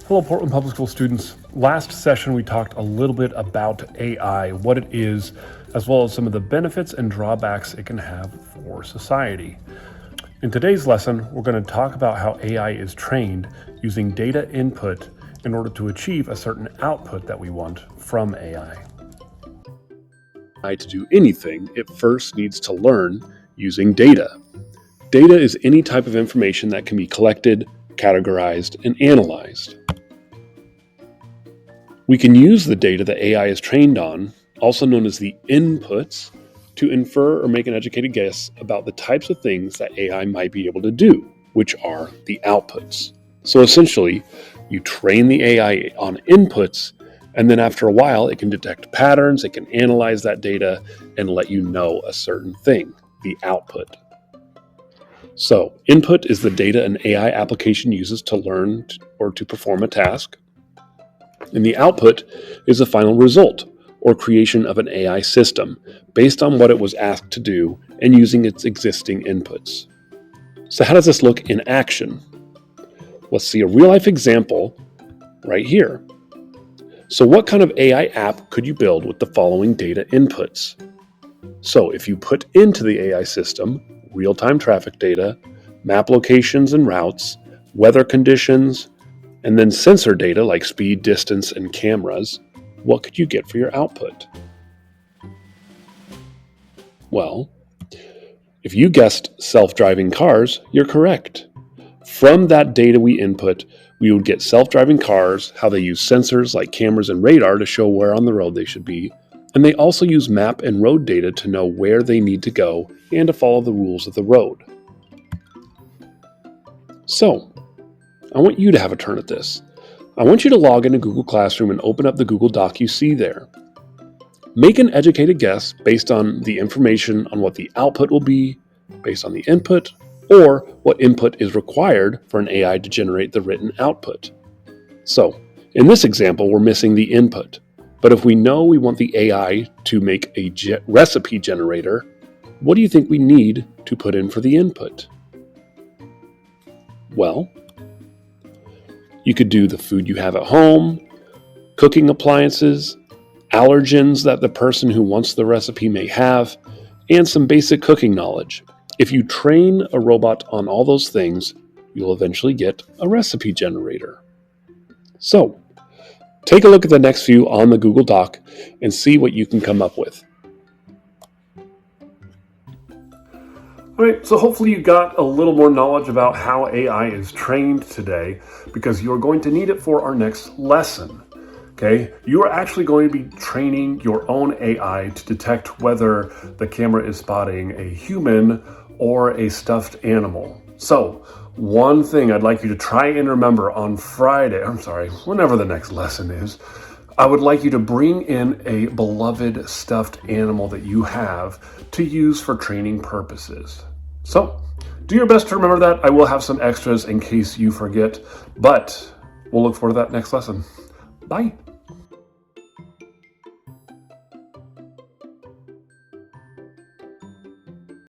Hello, Portland Public School students. Last session, we talked a little bit about AI, what it is, as well as some of the benefits and drawbacks it can have for society. In today's lesson, we're going to talk about how AI is trained using data input in order to achieve a certain output that we want from AI. To do anything, it first needs to learn using data. Data is any type of information that can be collected, categorized, and analyzed. We can use the data that AI is trained on, also known as the inputs, to infer or make an educated guess about the types of things that AI might be able to do, which are the outputs. So essentially, you train the AI on inputs, and then after a while, it can detect patterns, it can analyze that data, and let you know a certain thing, the output. So, input is the data an AI application uses to learn or to perform a task. And the output is the final result or creation of an AI system based on what it was asked to do and using its existing inputs. So how does this look in action? Let's see a real-life example right here. So what kind of AI app could you build with the following data inputs? So if you put into the AI system real-time traffic data, map locations and routes, weather conditions, and then sensor data like speed, distance, and cameras, what could you get for your output? Well, if you guessed self-driving cars, you're correct. From that data we input, we would get self-driving cars, how they use sensors like cameras and radar to show where on the road they should be, and they also use map and road data to know where they need to go and to follow the rules of the road. So, I want you to have a turn at this. I want you to log into Google Classroom and open up the Google Doc you see there. Make an educated guess based on the information on what the output will be, based on the input, or what input is required for an AI to generate the written output. So, in this example, we're missing the input. But if we know we want the AI to make a recipe generator, what do you think we need to put in for the input? Well, you could do the food you have at home, cooking appliances, allergens that the person who wants the recipe may have, and some basic cooking knowledge. If you train a robot on all those things, you'll eventually get a recipe generator. So, take a look at the next few on the Google Doc and see what you can come up with. All right, so hopefully you got a little more knowledge about how AI is trained today, because you're going to need it for our next lesson. Okay, you are actually going to be training your own AI to detect whether the camera is spotting a human or a stuffed animal. So, one thing I'd like you to try and remember on Friday, whenever the next lesson is, I would like you to bring in a beloved stuffed animal that you have to use for training purposes. So, do your best to remember that. I will have some extras in case you forget, but we'll look forward to that next lesson. Bye.